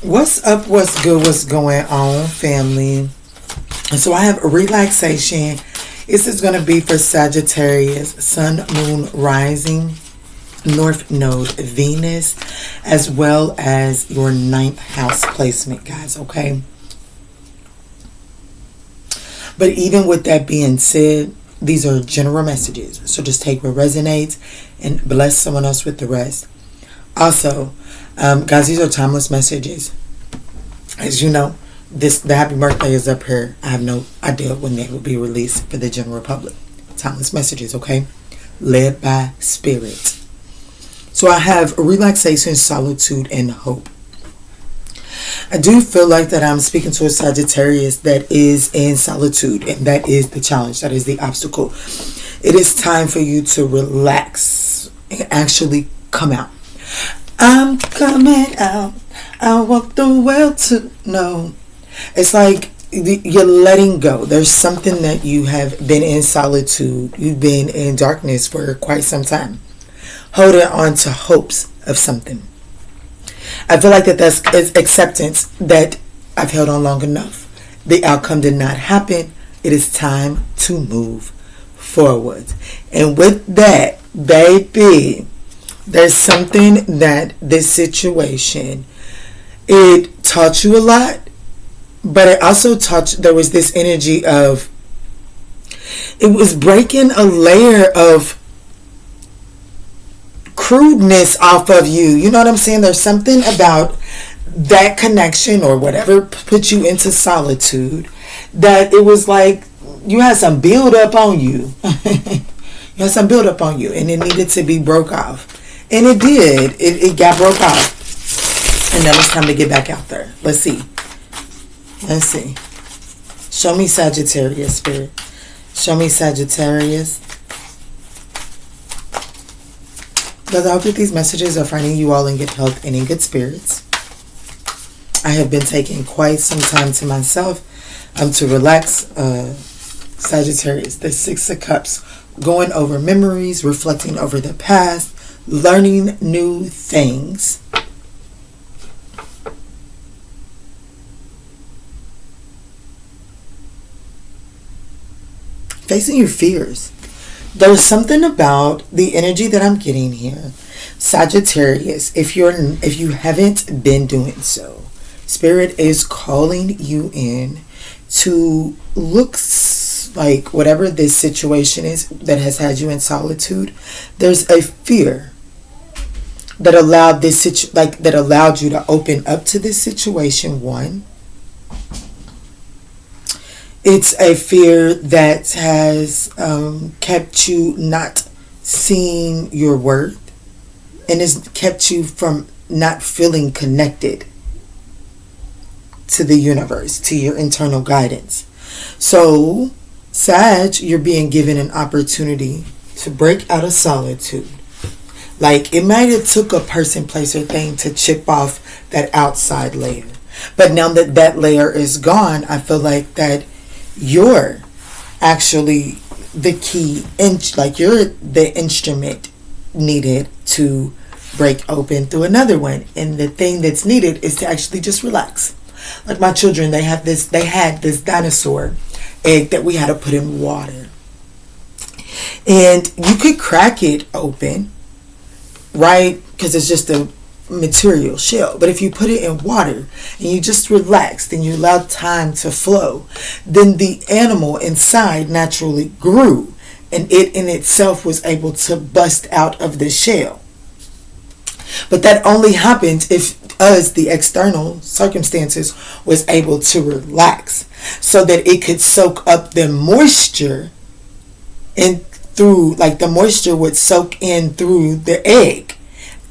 What's up? What's good? What's going on, family? And so I have a relaxation. This is going to be for Sagittarius, Sun, Moon, Rising, North Node, Venus, as well as your ninth house placement, guys, okay? But even with that being said, these are general messages. So just take what resonates and bless someone else with the rest. Also, guys, these are timeless messages. As you know, the happy birthday is up here. I have no idea when they will be released for the general public. Timeless messages, okay? Led by spirit. So I have relaxation, solitude, and hope. I do feel like that I'm speaking to a Sagittarius that is in solitude, and that is the challenge, that is the obstacle. It is time for you to relax and actually come out. I'm coming out. I want the world to know. It's like you're letting go. There's something that you have been in solitude. You've been in darkness for quite some time. Holding on to hopes of something. I feel like that's acceptance that I've held on long enough. The outcome did not happen. It is time to move forward. And with that, baby, there's something that this situation, it taught you a lot, but it also taught, there was this energy of, it was breaking a layer of crudeness off of you. You know what I'm saying? There's something about that connection or whatever put you into solitude that it was like you had some build up on you. You had some build up on you and it needed to be broke off. And it did. It got broke off. And now it's time to get back out there. Let's see. Let's see. Show me Sagittarius, Spirit. Show me Sagittarius. Because I hope that these messages are finding you all in good health and in good spirits. I have been taking quite some time to myself to relax. Sagittarius, the Six of Cups. Going over memories, reflecting over the past, learning new things. Facing your fears. There's something about the energy that I'm getting here. Sagittarius, if you haven't been doing so, Spirit is calling you in to look like whatever this situation is that has had you in solitude. There's a fear that allowed that allowed you to open up to this situation. One, it's a fear that has kept you not seeing your worth and has kept you from not feeling connected to the universe, to your internal guidance. So, Sag, you're being given an opportunity to break out of solitude. Like, it might have took a person, place, or thing to chip off that outside layer. But now that that layer is gone, I feel like that you're actually the key, like you're the instrument needed to break open through another one. And the thing that's needed is to actually just relax. Like my children, they had this dinosaur egg that we had to put in water. And you could crack it open, right? Because it's just a material shell. But if you put it in water and you just relax, then you allow time to flow, then the animal inside naturally grew and it in itself was able to bust out of the shell. But that only happened if us, the external circumstances, was able to relax so that it could soak up the moisture and through, like the moisture would soak in through the egg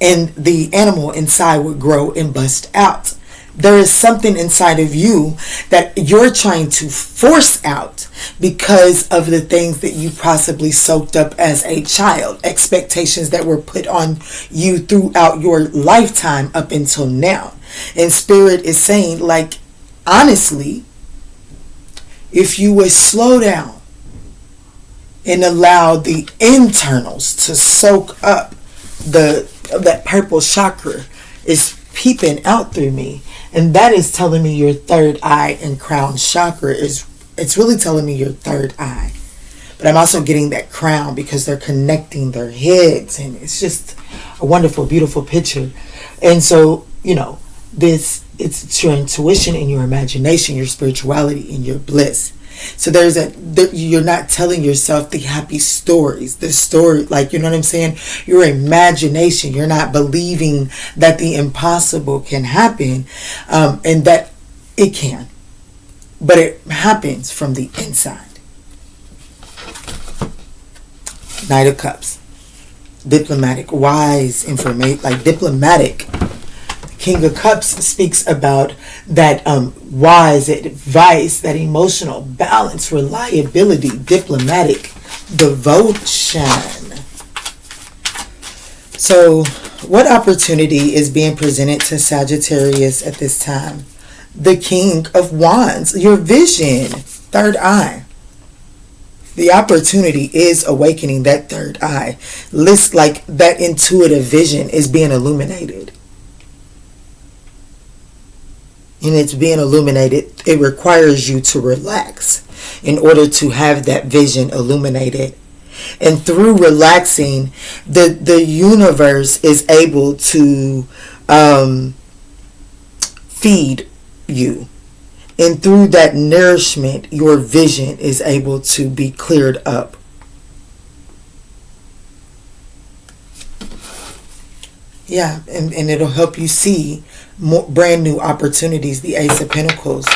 and the animal inside would grow and bust out. There is something inside of you that you're trying to force out because of the things that you possibly soaked up as a child, expectations that were put on you throughout your lifetime up until now. And Spirit is saying, like, honestly, if you would slow down and allow the internals to soak up that purple chakra is peeping out through me. And that is telling me your third eye and crown chakra it's really telling me your third eye. But I'm also getting that crown because they're connecting their heads, and it's just a wonderful, beautiful picture. And so, it's your intuition and your imagination, your spirituality and your bliss. So you're not telling yourself the happy stories, the story, like, you know what I'm saying? Your imagination, you're not believing that the impossible can happen, and that it can, but it happens from the inside. Knight of Cups, diplomatic, wise information, like diplomatic. King of Cups speaks about that wise advice, that emotional balance, reliability, diplomatic devotion. So, what opportunity is being presented to Sagittarius at this time? The King of Wands, your vision, third eye. The opportunity is awakening that third eye. Like that intuitive vision is being illuminated. And it's being illuminated. It requires you to relax in order to have that vision illuminated. And through relaxing, the universe is able to feed you. And through that nourishment, your vision is able to be cleared up. Yeah, and it'll help you see more brand new opportunities, the Ace of Pentacles.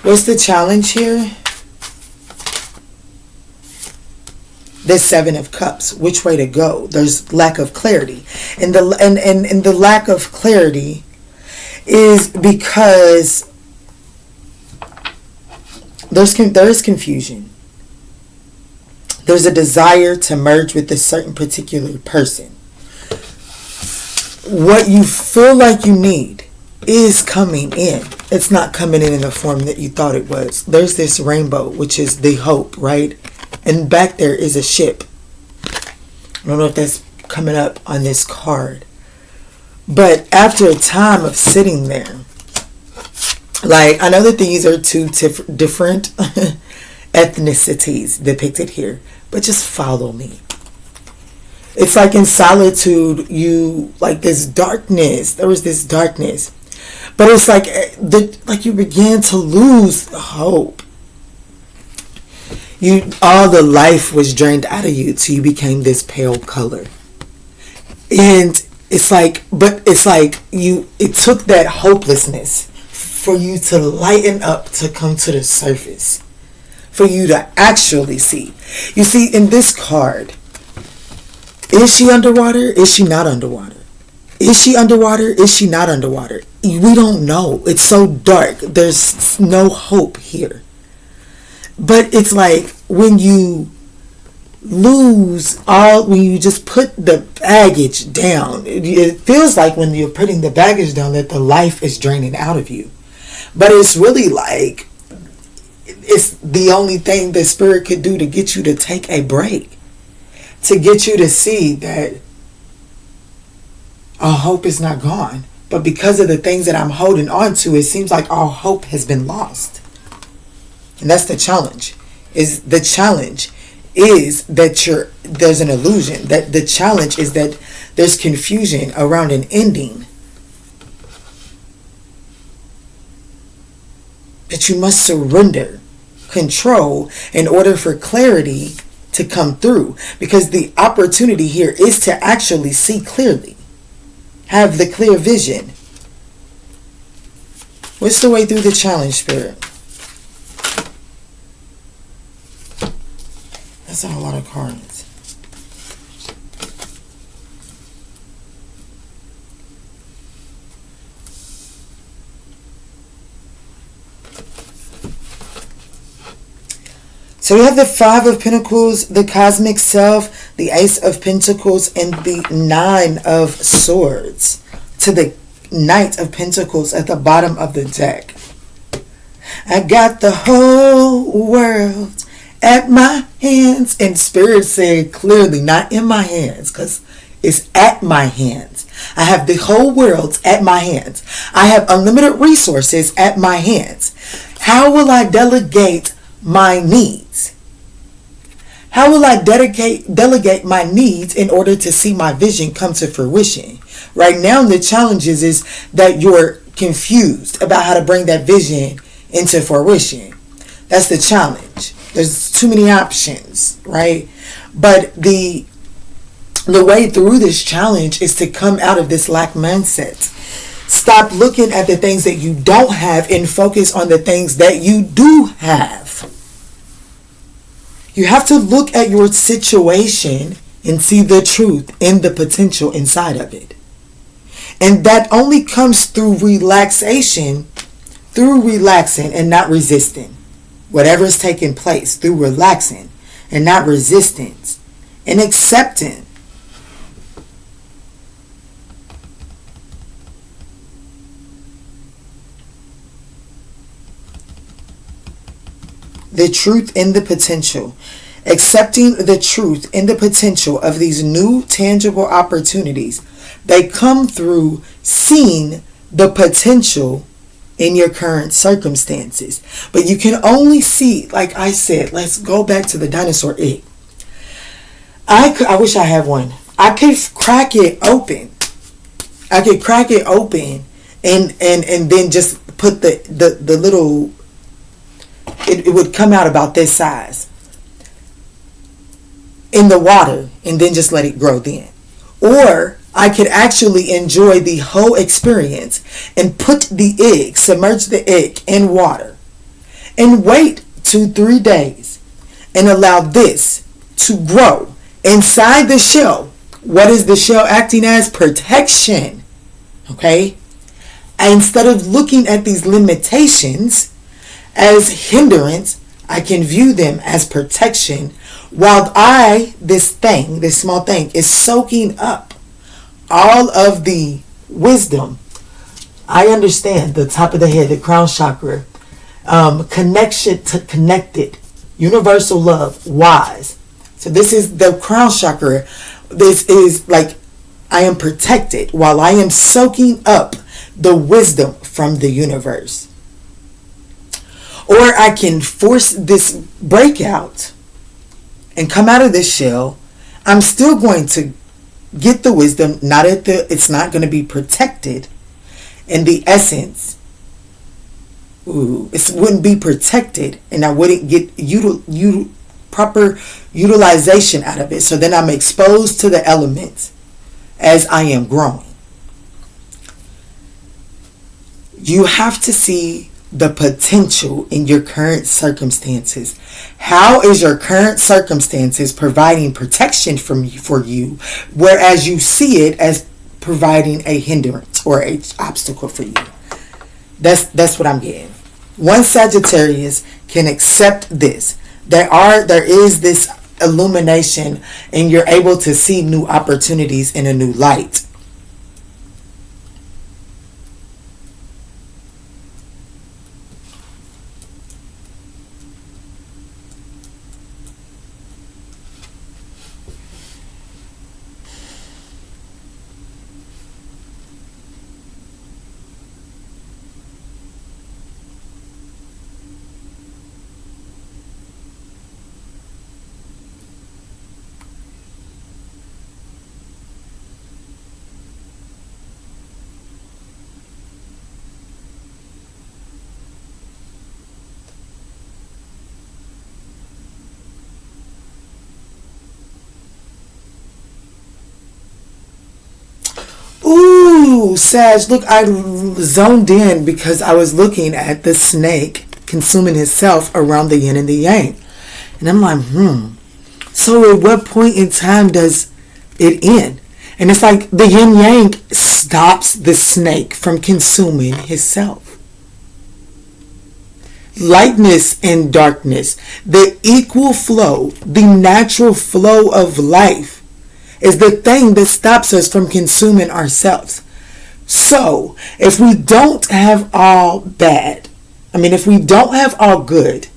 What's the challenge here? The Seven of Cups. Which way to go? There's lack of clarity. And the lack of clarity is because there is confusion. There's a desire to merge with a certain particular person. What you feel like you need is coming in. It's not coming in the form that you thought it was. There's this rainbow, which is the hope, right? And back there is a ship. I don't know if that's coming up on this card. But after a time of sitting there, like, I know that these are two different ethnicities depicted here, but just follow me. It's like in solitude, like this darkness. There was this darkness. But it's like you began to lose hope. All the life was drained out of you till you became this pale color. And it took that hopelessness for you to lighten up, to come to the surface, for you to actually see. You see, in this card, is she underwater? Is she not underwater? Is she underwater? Is she not underwater? We don't know. It's so dark. There's no hope here. But it's like when you when you just put the baggage down, it feels like when you're putting the baggage down that the life is draining out of you. But it's really like it's the only thing that Spirit could do to get you to take a break, to get you to see that our hope is not gone. But because of the things that I'm holding on to, it seems like all hope has been lost. And that's the challenge. The challenge is that there's an illusion. That the challenge is that there's confusion around an ending. That you must surrender control in order for clarity to come through. Because the opportunity here is to actually see clearly. Have the clear vision. What's the way through the challenge, Spirit? That's not a lot of cards. So we have the Five of Pentacles, the cosmic self, the Ace of Pentacles, and the Nine of Swords to the Knight of Pentacles at the bottom of the deck. I got the whole world at my hands. And Spirit said clearly, not in my hands, because it's at my hands. I have the whole world at my hands. I have unlimited resources at my hands. How will I delegate my needs? How will I delegate my needs in order to see my vision come to fruition? Right now, the challenge is that you're confused about how to bring that vision into fruition. That's the challenge. There's too many options, right? But the way through this challenge is to come out of this lack mindset. Stop looking at the things that you don't have and focus on the things that you do have. You have to look at your situation and see the truth and the potential inside of it. And that only comes through relaxation, through relaxing and not resisting. Whatever's taking place, through relaxing and not resistance, and accepting. The truth and the potential. Accepting the truth and the potential of these new tangible opportunities. They come through seeing the potential in your current circumstances. But you can only see, like I said, let's go back to the dinosaur egg. I wish I had one. I could crack it open. I could crack it open and then just put the little, it would come out about this size in the water and then just let it grow then. Or I could actually enjoy the whole experience and put the egg, submerge the egg in water and wait 2-3 days and allow this to grow inside the shell. What is the shell acting as? Protection. Okay? And instead of looking at these limitations as hindrance, I can view them as protection while this small thing, is soaking up all of the wisdom. I understand the top of the head, the crown chakra, connection to connected, universal love, wise. So this is the crown chakra. This is like I am protected while I am soaking up the wisdom from the universe. Or I can force this breakout and come out of this shell. I'm still going to get the wisdom, it's not going to be protected in the essence. It wouldn't be protected and I wouldn't get proper utilization out of it. So then I'm exposed to the elements as I am growing. You have to see the potential in your current circumstances. How is your current circumstances providing protection for you, whereas you see it as providing a hindrance or an obstacle for you? That's what I'm getting. One Sagittarius can accept this. There is this illumination and you're able to see new opportunities in a new light. Ooh, Sag, look, I zoned in because I was looking at the snake consuming itself around the yin and the yang. And I'm like, so at what point in time does it end? And it's like the yin yang stops the snake from consuming himself. lightness and darkness, the equal flow, the natural flow of life is the thing that stops us from consuming ourselves. So, if we don't have all bad, if we don't have all good,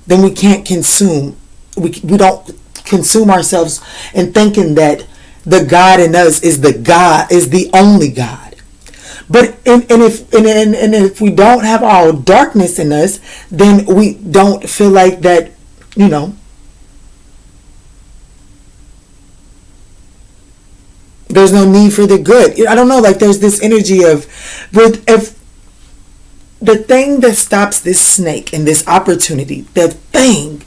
then we can't consume. We don't consume ourselves in thinking that the God in us is the only God. But if we don't have all darkness in us, then we don't feel like that, there's no need for the good. I don't know, like there's this energy of, if the thing that stops this snake and this opportunity, the thing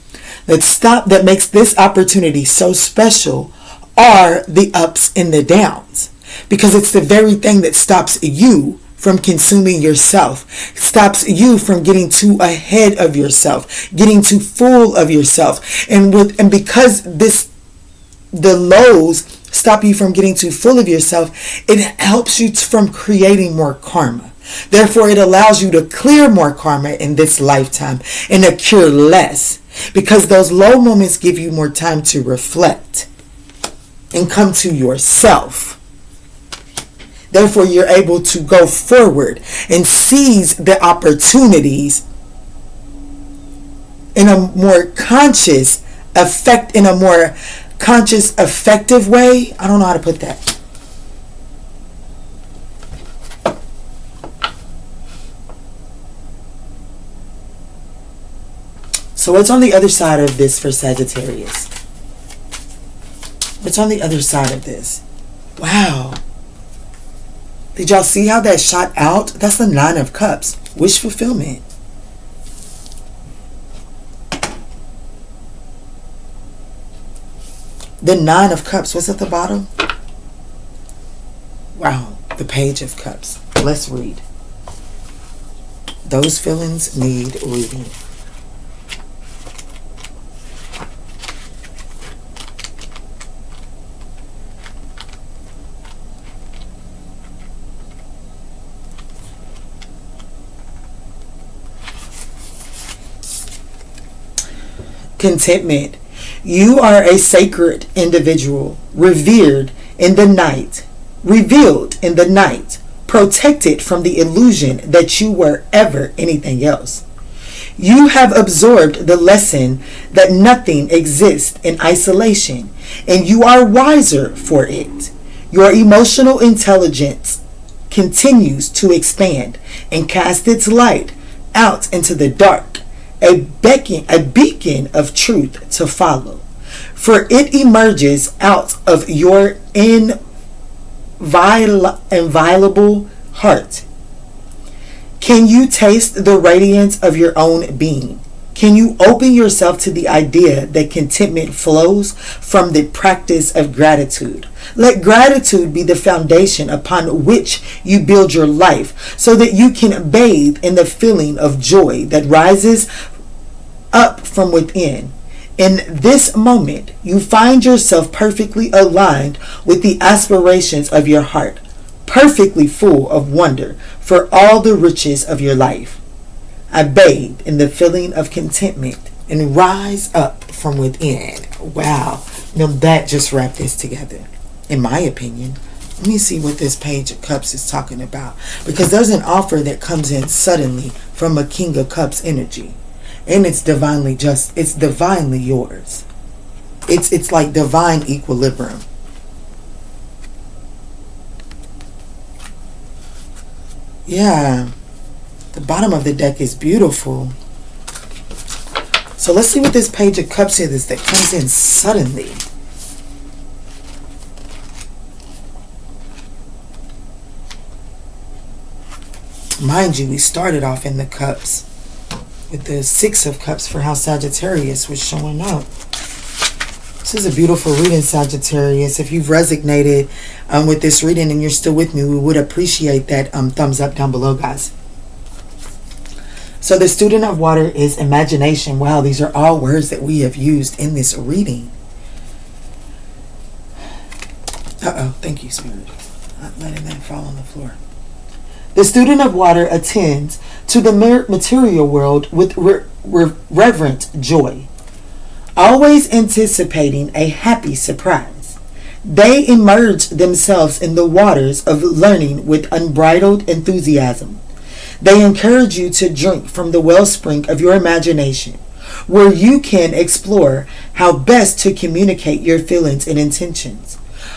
that makes this opportunity so special are the ups and the downs. Because it's the very thing that stops you from consuming yourself, stops you from getting too ahead of yourself, getting too full of yourself. And because the lows stop you from getting too full of yourself, it helps you from creating more karma. Therefore, it allows you to clear more karma in this lifetime and to cure less. Because those low moments give you more time to reflect and come to yourself. Therefore, you're able to go forward and seize the opportunities in a more conscious effective way. I don't know how to put that. So what's on the other side of this for Sagittarius? What's on the other side of this? Wow. Did y'all see how that shot out? That's the 9 of Cups. Wish fulfillment. The 9 of Cups. What's at the bottom? Wow. The Page of Cups. Let's read. Those feelings need reading. Contentment. You are a sacred individual, revealed in the night, protected from the illusion that you were ever anything else. You have absorbed the lesson that nothing exists in isolation, and you are wiser for it. Your emotional intelligence continues to expand and cast its light out into the dark, a beacon of truth to follow. For it emerges out of your inviolable heart. Can you taste the radiance of your own being? Can you open yourself to the idea that contentment flows from the practice of gratitude? Let gratitude be the foundation upon which you build your life, so that you can bathe in the feeling of joy that rises up from within. In this moment, you find yourself perfectly aligned with the aspirations of your heart, perfectly full of wonder for all the riches of your life. I bathe in the feeling of contentment and rise up from within. Wow. Now that just wrapped this together, in my opinion. Let me see what this Page of Cups is talking about. Because there's an offer that comes in suddenly from a King of Cups energy. And it's divinely yours. It's like divine equilibrium. Yeah. The bottom of the deck is beautiful. So let's see what this Page of Cups is that comes in suddenly. Mind you, we started off in the Cups with the 6 of Cups for how Sagittarius was showing up. This is a beautiful reading, Sagittarius. If you've resonated with this reading and you're still with me, we would appreciate that thumbs up down below, guys. So the Student of Water is imagination. Wow, these are all words that we have used in this reading. Uh-oh, thank you, Spirit. Not letting that fall on the floor. The student of water attends to the material world with reverent joy, always anticipating a happy surprise. They immerse themselves in the waters of learning with unbridled enthusiasm. They encourage you to drink from the wellspring of your imagination, where you can explore how best to communicate your feelings and intentions.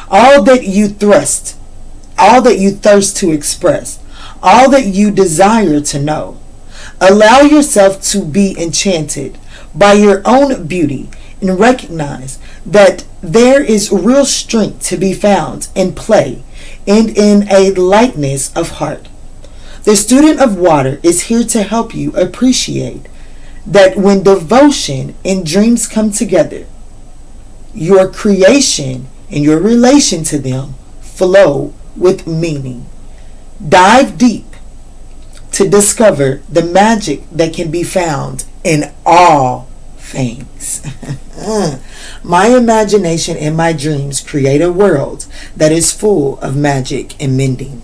All that you thirst to express, all that you desire to know. Allow yourself to be enchanted by your own beauty and recognize that there is real strength to be found in play and in a lightness of heart. The student of water is here to help you appreciate that when devotion and dreams come together, your creation and your relation to them flow with meaning. Dive deep to discover the magic that can be found in all things. My imagination and my dreams create a world that is full of magic and mending.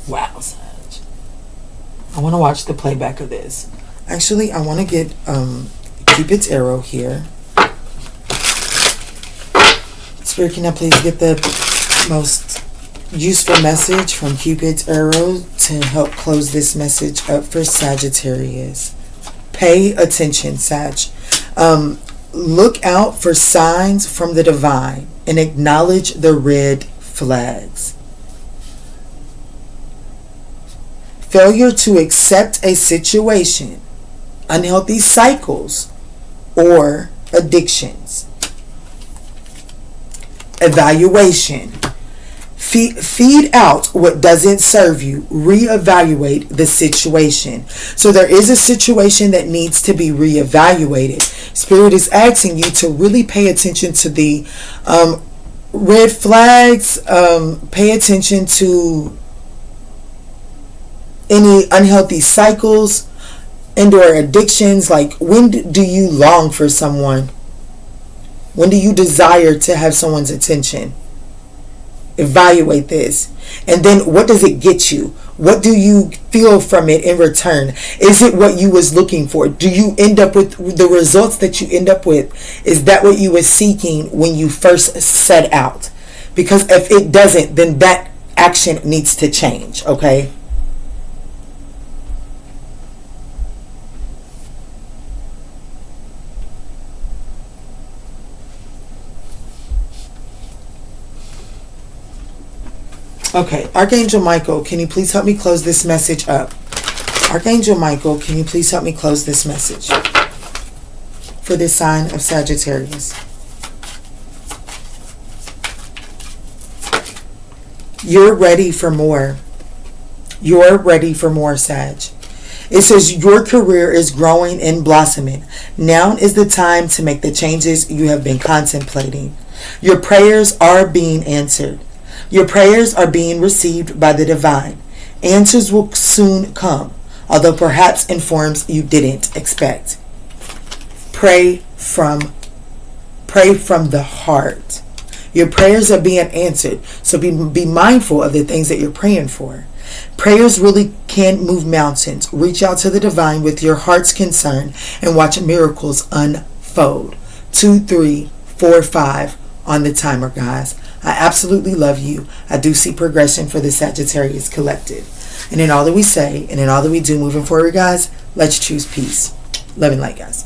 Wow, Sag. I want to watch the playback of this. Actually, I want to get Cupid's arrow here. Spirit, can I please get the most useful message from Cupid's arrow to help close this message up for Sagittarius? Pay attention, Sag. Look out for signs from the divine and acknowledge the red flags. Failure to accept a situation, unhealthy cycles, or addictions. Evaluation. Feed out what doesn't serve you. Reevaluate the situation. So there is a situation that needs to be reevaluated. Spirit is asking you to really pay attention to the red flags. Pay attention to any unhealthy cycles and or addictions. Like, when do you long for someone? When do you desire to have someone's attention? Evaluate this. And then what does it get you? What do you feel from it in return? Is it what you was looking for? Do you end up with the results that you end up with? Is that what you were seeking when you first set out? Because if it doesn't, then that action needs to change, okay? Okay, Archangel Michael, can you please help me close this message up? Archangel Michael, can you please help me close this message for this sign of Sagittarius? You're ready for more. You're ready for more, Sag. It says your career is growing and blossoming. Now is the time to make the changes you have been contemplating. Your prayers are being answered. Your prayers are being received by the divine. Answers will soon come, although perhaps in forms you didn't expect. Pray from the heart. Your prayers are being answered, so be mindful of the things that you're praying for. Prayers really can move mountains. Reach out to the divine with your heart's concern and watch miracles unfold. 2, 3, 4, 5 on the timer, guys. I absolutely love you. I do see progression for the Sagittarius collective. And in all that we say and in all that we do moving forward, guys, let's choose peace. Love and light, guys.